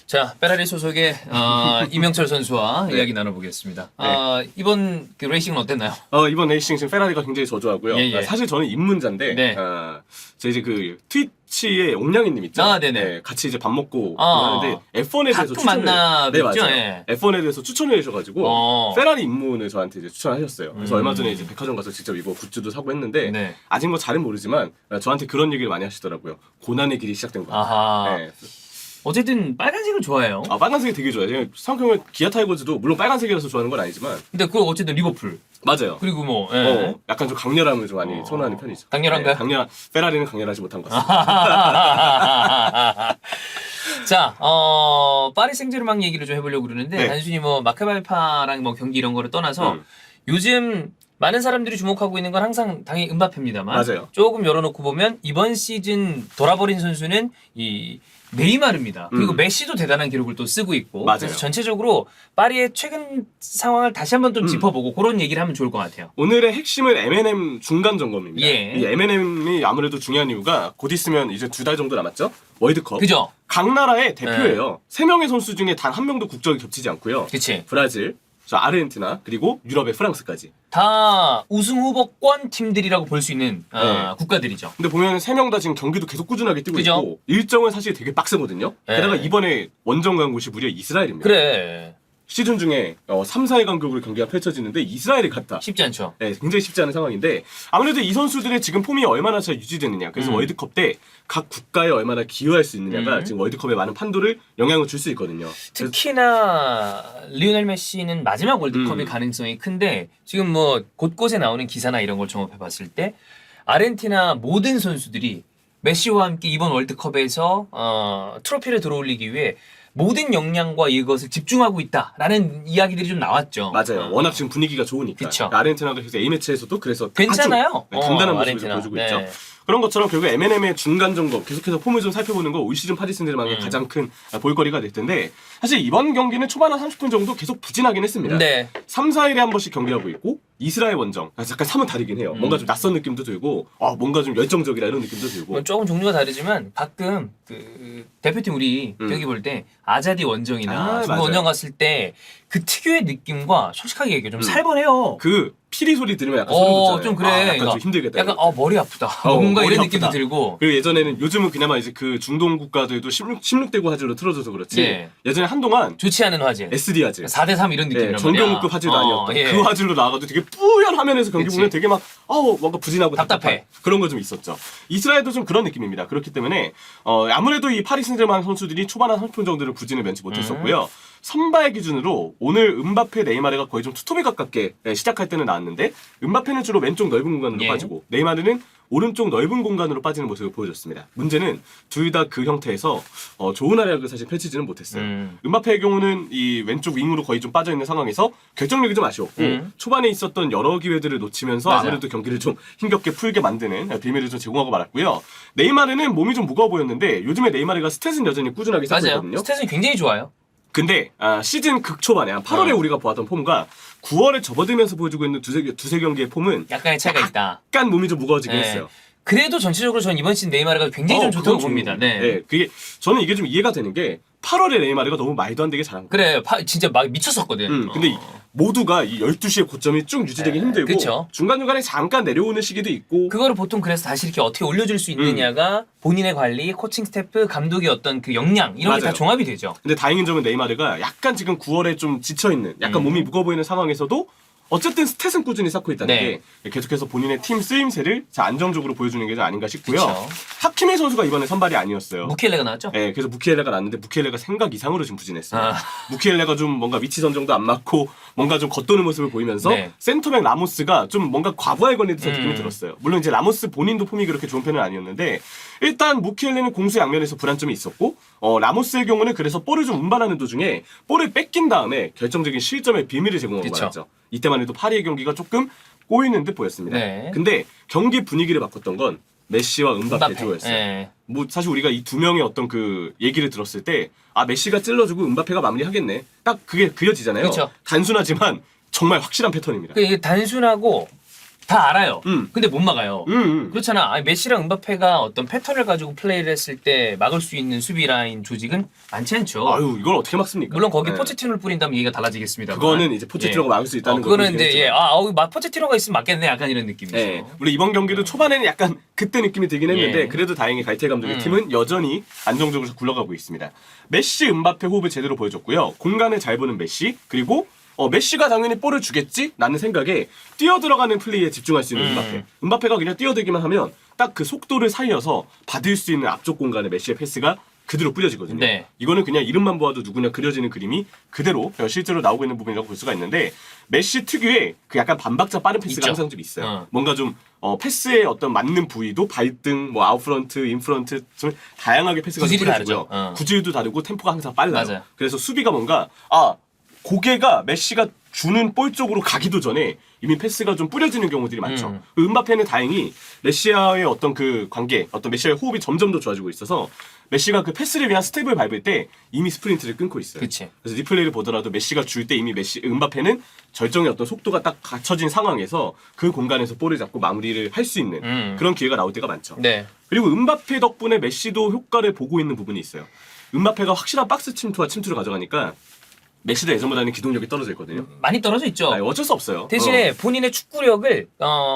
자, 페라리 소속의 이명철 선수와 이야기 나눠보겠습니다. 이번 그 레이싱은 어땠나요? 이번 레이싱 지금 페라리가 굉장히 저조하고요. 사실 저는 입문자인데, 제 이제 그 트위치에 옥량이님 있죠? 네네. 같이 이제 밥 먹고 하는데 F1에 대해서 추천을 맞아요. F1에 대해서 추천을 해주셔가지고 페라리 입문을 저한테 이제 추천하셨어요. 그래서 얼마 전에 이제 백화점 가서 직접 이거 굿즈도 사고 했는데 아직 뭐 잘은 모르지만 저한테 그런 얘기를 많이 하시더라고요. 고난의 길이 시작된 거다. 어쨌든 빨간색을 좋아해요. 빨간색이 되게 좋아요. 생각해보면 기아 타이거즈도 물론 빨간색이라서 좋아하는 건 아니지만 근데 그거 어쨌든 리버풀. 맞아요. 그리고 뭐 약간 좀 강렬함을 좀 많이 선호하는 편이죠. 강렬한가요? 페라리는 강렬하지 못한 것 같습니다. 자, 파리 생제르맹 얘기를 좀 해보려고 그러는데 단순히 뭐 마카발파랑 뭐 경기 이런 거를 떠나서 요즘 많은 사람들이 주목하고 있는 건 항상 당연히 음바페입니다만 맞아요. 조금 열어놓고 보면 이번 시즌 돌아버린 선수는 이 네이마르입니다. 그리고 메시도 대단한 기록을 또 쓰고 있고 그래서 전체적으로 파리의 최근 상황을 다시 한번 좀 짚어보고 그런 얘기를 하면 좋을 것 같아요. 오늘의 핵심은 M&M 중간 점검입니다. 이 M&M이 아무래도 중요한 이유가 곧 있으면 이제 2달 정도 남았죠? 월드컵. 그죠? 각 나라의 대표예요. 3명의 선수 중에 단 1명도 국적이 겹치지 않고요. 그치. 브라질, 아르헨티나, 그리고 유럽의 프랑스까지. 다 우승 후보권 팀들이라고 볼 수 있는 국가들이죠. 근데 보면 3명 다 지금 경기도 계속 꾸준하게 뛰고 있고 일정은 사실 되게 빡세거든요. 게다가 이번에 원정 간 곳이 무려 이스라엘입니다. 그래. 시즌 중에 3, 4일 간격으로 경기가 펼쳐지는데 이스라엘이 갔다. 쉽지 않죠. 굉장히 쉽지 않은 상황인데 아무래도 이 선수들의 지금 폼이 얼마나 잘 유지되느냐. 그래서 월드컵 때 각 국가에 얼마나 기여할 수 있느냐가 지금 월드컵에 많은 판도를 영향을 줄 수 있거든요. 특히나 리오넬 메시는 마지막 월드컵일 가능성이 큰데 지금 뭐 곳곳에 나오는 기사나 이런 걸 종합해봤을 때 아르헨티나 모든 선수들이 메시와 함께 이번 월드컵에서 트로피를 들어올리기 위해 모든 역량과 이것을 집중하고 있다라는 이야기들이 좀 나왔죠. 맞아요. 워낙 지금 분위기가 좋으니까. 그쵸. 아르헨티나도 그래서 A매치에서도 그래서 괜찮아요. 단단한 모습을 보여주고 있죠. 그런 것처럼 결국 M&M의 중간 점검 계속해서 폼을 좀 살펴보는 거 올 시즌 파리 생제르맹의 가장 큰 볼거리가 될 텐데 사실 이번 경기는 초반 한 30분 정도 계속 부진하긴 했습니다. 3, 4일에 한 번씩 경기하고 있고 이스라엘 원정 약간 사뭇 다르긴 해요. 뭔가 좀 낯선 느낌도 들고 뭔가 좀 열정적이라 이런 느낌도 들고 조금 종류가 다르지만 가끔 그 대표팀 우리 경기 볼 때 아자디 원정이나 중국 원정 갔을 때 그 특유의 느낌과 솔직하게 얘기해 좀 살벌해요. 그 피리 소리 들으면 약간 소름 돋잖아요. 좀 그래. 약간 좀 힘들겠다. 약간 머리 아프다. 뭔가 머리 이런 아프다. 느낌도 들고. 그리고 예전에는 요즘은 그나마 이제 그 중동 국가들도 16대구 화질로 틀어줘서 그렇지. 예전에 한동안 좋지 않은 화질. SD 화질. 4대3 이런 느낌이란 말이야. 정경호급 화질도 아니었던 그 화질로 나와가지고 되게 뿌연 화면에서 경기 보면 되게 막 뭔가 부진하고 답답해. 그런 거 좀 있었죠. 이스라엘도 좀 그런 느낌입니다. 그렇기 때문에 아무래도 이 파리 생제르맹 선수들이 초반 한 30분 정도를 부진을 면치 못했었고요. 선발 기준으로 오늘 음바페, 네이마르가 거의 좀 투톱에 가깝게 시작할 때는 나왔는데 음바페는 주로 왼쪽 넓은 공간으로 빠지고 네이마르는 오른쪽 넓은 공간으로 빠지는 모습을 보여줬습니다. 문제는 둘 다 그 형태에서 좋은 활약을 사실 펼치지는 못했어요. 음바페의 경우는 이 왼쪽 윙으로 거의 좀 빠져있는 상황에서 결정력이 좀 아쉬웠고 초반에 있었던 여러 기회들을 놓치면서 아무래도 경기를 좀 힘겹게 풀게 만드는 빌미를 좀 제공하고 말았고요. 네이마르는 몸이 좀 무거워 보였는데 요즘에 네이마르가 스탯은 여전히 꾸준하게 쌓고 있거든요. 스탯은 굉장히 좋아요. 근데 시즌 극초반에 한 8월에 우리가 보았던 폼과 9월에 접어들면서 보여주고 있는 두세 경기의 폼은 약간의 차이가 있다. 약간 몸이 좀 무거워지긴 했어요. 그래도 전체적으로 전 이번 시즌 네이마르가 굉장히 좀 좋다고 봅니다. 그게 저는 이게 좀 이해가 되는 게 8월에 네이마르가 너무 말도 안 되게 잘한 거예요. 그래, 진짜 막 미쳤었거든. 근데 모두가 이 12시의 고점이 쭉 유지되기 힘들고 중간중간에 잠깐 내려오는 시기도 있고 그거를 보통 그래서 다시 이렇게 어떻게 올려줄 수 있느냐가 본인의 관리, 코칭 스태프, 감독의 어떤 그 역량 이런 게 다 종합이 되죠. 근데 다행인 점은 네이마르가 약간 지금 9월에 좀 지쳐있는 약간 몸이 무거워 보이는 상황에서도 어쨌든 스탯은 꾸준히 쌓고 있다는 게 계속해서 본인의 팀 쓰임새를 안정적으로 보여주는 게 아닌가 싶고요. 하키미 선수가 이번에 선발이 아니었어요. 무키엘레가 나왔죠? 그래서 무키엘레가 나왔는데 무키엘레가 생각 이상으로 지금 부진했어요. 무키엘레가 좀 뭔가 위치 선정도 안 맞고 뭔가 좀 겉도는 모습을 보이면서 센터백 라모스가 좀 뭔가 과부하에 걸린 듯한 느낌이 들었어요. 물론 이제 라모스 본인도 폼이 그렇게 좋은 편은 아니었는데 일단 무키엘레는 공수 양면에서 불안점이 있었고 라모스의 경우는 그래서 볼을 좀 운반하는 도중에 볼을 뺏긴 다음에 결정적인 실점의 비밀을 제공하고 말았죠. 이때만 해도 파리의 경기가 조금 꼬이는 듯 보였습니다. 근데 경기 분위기를 바꿨던 건 메시와 음바페 듀오였어요. 뭐 사실 우리가 이 두 명의 어떤 그 얘기를 들었을 때 메시가 찔러주고 음바페가 마무리하겠네. 딱 그게 그려지잖아요. 단순하지만 정말 확실한 패턴입니다. 이게 단순하고 다 알아요. 음. 근데 못 막아요. 그렇잖아. 아니, 메시랑 음바페가 어떤 패턴을 가지고 플레이를 했을 때 막을 수 있는 수비 라인 조직은 많지 않죠. 아유, 이걸 어떻게 막습니까? 물론 거기 네. 포체티노를 뿌린다면 얘기가 달라지겠습니다. 그거는 이제 포체티노가 막을 수 있다는 그거는 거죠. 이제 포체티노가 있으면 맞겠네. 약간 이런 느낌이죠. 네. 물론 이번 경기도 초반에는 약간 그때 느낌이 들긴 했는데 예. 그래도 다행히 가이테 감독의 팀은 여전히 안정적으로 굴러가고 있습니다. 메시, 음바페 호흡을 제대로 보여줬고요. 공간을 잘 보는 메시, 그리고 메시가 당연히 볼을 주겠지? 라는 생각에 뛰어들어가는 플레이에 집중할 수 있는 음바페. 음바페가 그냥 뛰어들기만 하면 딱 그 속도를 살려서 받을 수 있는 앞쪽 공간에 메시의 패스가 그대로 뿌려지거든요. 네. 이거는 그냥 이름만 보아도 누구나 그려지는 그림이 그대로 실제로 나오고 있는 부분이라고 볼 수가 있는데 메시 특유의 그 약간 반박자 빠른 패스가 있죠. 항상 좀 있어요. 뭔가 좀 패스의 어떤 맞는 부위도 발등, 뭐 아웃프런트, 인프런트 좀 다양하게 패스가 구질이 뿌려지고요. 다르죠. 구질도 다르고 템포가 항상 빨라요. 맞아요. 그래서 수비가 뭔가 고개가 메시가 주는 볼 쪽으로 가기도 전에 이미 패스가 좀 뿌려지는 경우들이 많죠. 음바페는 다행히 메시와의 어떤 그 관계, 어떤 메시와의 호흡이 점점 더 좋아지고 있어서 메시가 그 패스를 위한 스텝을 밟을 때 이미 스프린트를 끊고 있어요. 그치. 그래서 리플레이를 보더라도 메시가 줄 때 이미 음바페는 절정의 어떤 속도가 딱 갖춰진 상황에서 그 공간에서 볼을 잡고 마무리를 할 수 있는 그런 기회가 나올 때가 많죠. 네. 그리고 음바페 덕분에 메시도 효과를 보고 있는 부분이 있어요. 음바페가 확실한 박스 침투를 가져가니까 메시도 예전보다는 기동력이 떨어져 있거든요. 많이 떨어져 있죠. 어쩔 수 없어요. 대신에 본인의 축구력을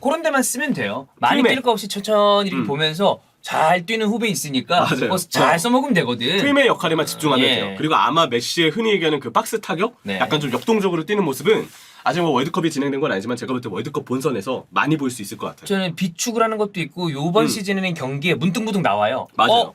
그런 데만 쓰면 돼요. 많이 프리메. 뛸 거 없이 천천히 이렇게 보면서 잘 뛰는 후배 있으니까 맞아요. 그거 잘 써먹으면 되거든. 프리메의 역할에만 집중하면 예. 돼요. 그리고 아마 메시의 흔히 얘기하는 그 박스 타격, 네. 약간 좀 역동적으로 뛰는 모습은 아직 뭐 월드컵이 진행된 건 아니지만 제가 볼 때 월드컵 본선에서 많이 볼 수 있을 것 같아요. 저는 비축을 하는 것도 있고 요번 시즌에는 경기에 문득문득 나와요. 맞아요.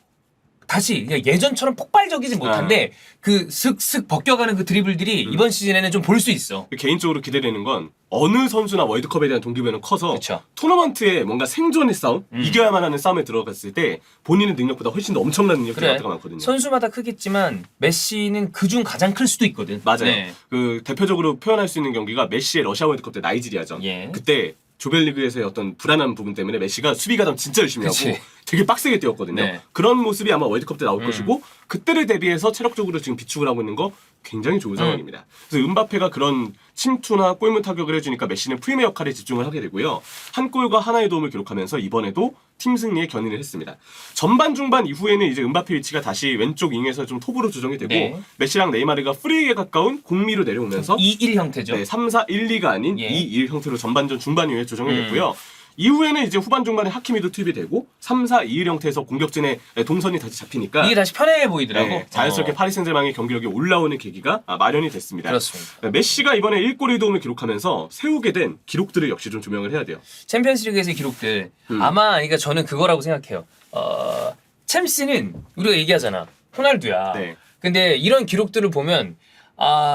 다시 그냥 예전처럼 폭발적이지 못한데 그 슥슥 벗겨가는 그 드리블들이 이번 시즌에는 좀 볼 수 있어. 개인적으로 기대되는 건 어느 선수나 월드컵에 대한 동기부여는 커서 그쵸. 토너먼트에 뭔가 생존의 싸움, 이겨야만 하는 싸움에 들어갔을 때 본인의 능력보다 훨씬 더 엄청난 능력이 나올 때가 많거든요. 선수마다 크겠지만 메시는 그중 가장 클 수도 있거든. 맞아요. 네. 그 대표적으로 표현할 수 있는 경기가 메시의 러시아 월드컵 때 나이지리아전. 예. 그때 조별리그에서의 어떤 불안한 부분 때문에 메시가 수비 가담 진짜 열심히 그치. 하고 되게 빡세게 뛰었거든요. 네. 그런 모습이 아마 월드컵 때 나올 것이고 그때를 대비해서 체력적으로 지금 비축을 하고 있는 거 굉장히 좋은 상황입니다. 그래서 음바페가 그런 침투나 골문 타격을 해주니까 메시는 프리메 역할에 집중을 하게 되고요. 한 골과 하나의 도움을 기록하면서 이번에도 팀 승리에 견인을 했습니다. 전반 중반 이후에는 이제 음바페 위치가 다시 왼쪽 윙에서 좀 톱으로 조정이 되고 네. 메시랑 네이마르가 프리에 가까운 공미로 내려오면서 2-1 형태죠. 네, 3-4-1-2가 아닌 예. 2-1 형태로 전반전 중반 이후에 조정이 됐고요. 이후에는 이제 후반 중반에 하키미도 투입이 되고 3-4-2-1 형태에서 공격진의 동선이 다시 잡히니까 이게 다시 편해 보이더라고. 네, 자연스럽게 파리 생제르맹의 경기력이 올라오는 계기가 마련이 됐습니다. 그렇습니다. 메시가 이번에 1골 1도움을 기록하면서 세우게 된 기록들을 역시 좀 조명을 해야 돼요. 챔피언스리그에서의 기록들 아마 그러니까 저는 그거라고 생각해요. 챔스는 우리가 얘기하잖아. 호날두야. 네. 근데 이런 기록들을 보면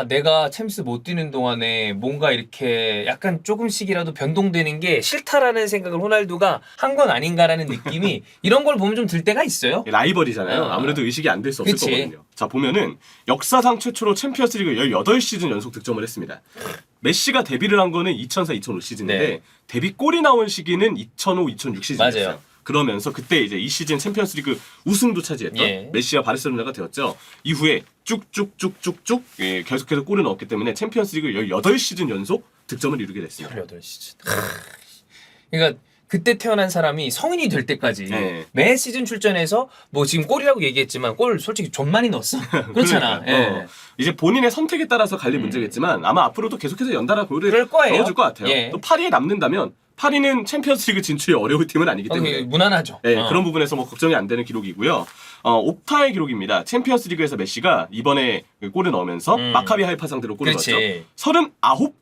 내가 챔스 못 뛰는 동안에 뭔가 이렇게 약간 조금씩이라도 변동되는 게 싫다라는 생각을 호날두가 한 건 아닌가라는 느낌이 이런 걸 보면 좀 들 때가 있어요. 라이벌이잖아요. 아무래도 의식이 안 될 수 없을 그치. 거거든요. 자, 보면은 역사상 최초로 챔피언스리그 18시즌 연속 득점을 했습니다. 메시가 데뷔를 한 거는 2004-2005 시즌인데 네. 데뷔골이 나온 시기는 2005-2006 시즌이었어요. 맞아요. 그러면서 그때 이제 이 시즌 챔피언스리그 우승도 차지했던 예. 메시와 바르셀로나가 되었죠. 이후에 쭉쭉쭉쭉쭉 계속해서 골을 넣었기 때문에 챔피언스리그 18시즌 연속 득점을 이루게 됐습니다. 18시즌. 그러니까 그때 태어난 사람이 성인이 될 때까지 네. 매 시즌 출전해서 뭐 지금 골이라고 얘기했지만 골 솔직히 좀 많이 넣었어. 그렇잖아. 그러니까요. 예. 이제 본인의 선택에 따라서 갈릴 문제겠지만 아마 앞으로도 계속해서 연달아 골을 그럴 거예요. 넣어줄 것 같아요. 예. 또 파리에 남는다면 파리는 챔피언스리그 진출이 어려울 팀은 아니기 때문에 무난하죠. 네, 그런 부분에서 뭐 걱정이 안 되는 기록이고요. 옵타의 기록입니다. 챔피언스리그에서 메시가 이번에 골을 넣으면서 마카비 하이파 상대로 골을 그렇지. 넣었죠.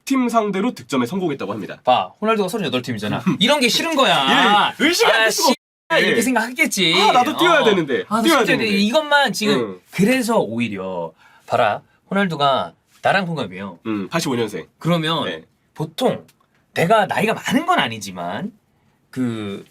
39팀 상대로 득점에 성공했다고 합니다. 봐, 호날두가 38팀이잖아. 이런 게 싫은 거야. 예, 의식이 안될 수가 없네. 이렇게 생각하겠지. 나도 뛰어야 되는데. 뛰어야 되는데. 이것만 지금 그래서 오히려 봐라. 호날두가 나랑 동갑이에요. 85년생. 그러면 네. 보통 내가 나이가 많은 건 아니지만 그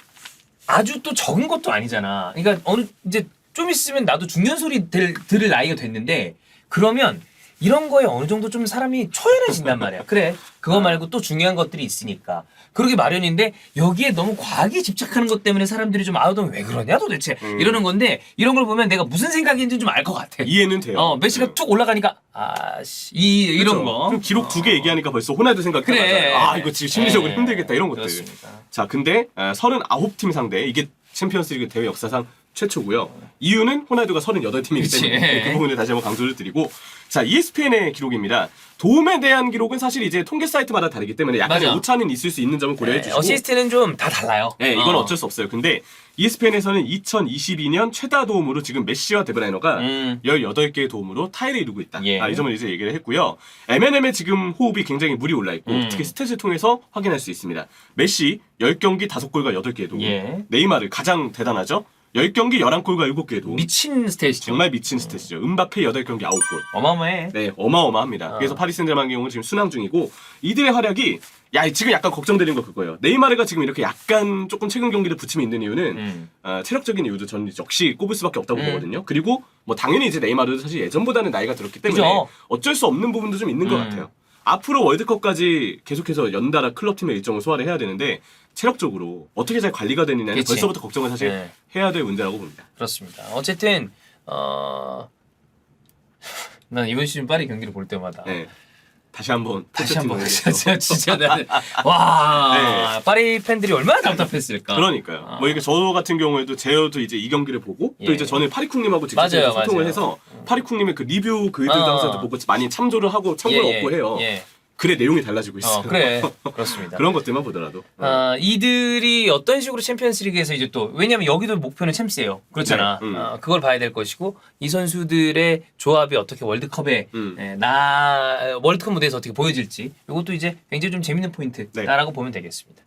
아주 또 적은 것도 아니잖아. 그러니까 이제 좀 있으면 나도 중년소리 들을 나이가 됐는데 그러면 이런 거에 어느 정도 좀 사람이 초연해진단 말이야. 그래. 그거 말고 또 중요한 것들이 있으니까. 그러기 마련인데 여기에 너무 과하게 집착하는 것 때문에 사람들이 좀 아우 넌 왜 그러냐 도대체 이러는 건데 이런 걸 보면 내가 무슨 생각인지 좀 알 것 같아. 이해는 돼요. 메시가 툭 올라가니까 아씨 이런 그렇죠. 거. 그럼 기록 2개 얘기하니까 벌써 호날두 생각이 그래. 나잖아요. 아 이거 지금 심리적으로 네. 힘들겠다 이런 것들. 그렇습니다. 자 근데 39팀 상대 이게 챔피언스리그 대회 역사상 최초고요. 이유는 호날두가 38팀이기 그치. 때문에 그 부분을 다시 한번 강조를 드리고 자 ESPN의 기록입니다. 도움에 대한 기록은 사실 이제 통계 사이트마다 다르기 때문에 약간의 맞아. 오차는 있을 수 있는 점을 고려해 주시고 어시스트는 좀 다 달라요. 네, 이건 어쩔 수 없어요. 근데 ESPN에서는 2022년 최다 도움으로 지금 메시와 데브라이너가 18개의 도움으로 타이를 이루고 있다. 예. 이 점을 이제 얘기를 했고요. M&M의 지금 호흡이 굉장히 물이 올라 있고 특히 스탯을 통해서 확인할 수 있습니다. 메시 10경기 5골과 8개의 도움. 예. 네이마르 가장 대단하죠. 10경기 11골과 7개의 도움. 미친 스테이지죠. 정말 미친 스탯이죠. 음바페 8경기 9골. 어마어마해. 네, 어마어마합니다. 그래서 파리 생제르맹 경우는 지금 순항 중이고 이들의 활약이 지금 약간 걱정되는 거 그거예요. 네이마르가 지금 이렇게 약간 조금 최근 경기를 부침이 있는 이유는 체력적인 이유도 저는 역시 꼽을 수밖에 없다고 보거든요. 그리고 뭐 당연히 이제 네이마르도 사실 예전보다는 나이가 들었기 때문에 그죠. 어쩔 수 없는 부분도 좀 있는 것 같아요. 앞으로 월드컵까지 계속해서 연달아 클럽팀의 일정을 소화를 해야 되는데 체력적으로 어떻게 잘 관리가 되느냐는 그치. 벌써부터 걱정을 사실 네. 해야 될 문제라고 봅니다. 그렇습니다. 어쨌든 난 이번 시즌 파리 경기를 볼 때마다 네. 다시 한번 진짜 나는 와 네. 파리 팬들이 얼마나 답답했을까. 그러니까요. 뭐 이게 저 같은 경우에도 제어도 이제 이 경기를 보고 또 예. 이제 전에 파리쿵님하고 직접 맞아요, 소통을 맞아요. 해서 파리쿵님의 그 리뷰 글들도 항상 보고 많이 참조를 하고 참고를 얻고 해요. 예. 글의 내용이 달라지고 있어요. 그래 그렇습니다. 그런 것들만 보더라도. 이들이 어떤 식으로 챔피언스리그에서 이제 또 왜냐면 여기도 목표는 챔스예요. 그렇잖아. 네, 그걸 봐야 될 것이고 이 선수들의 조합이 어떻게 월드컵에 월드컵 무대에서 어떻게 보여질지 이것도 이제 굉장히 좀 재밌는 포인트다라고 보면 되겠습니다.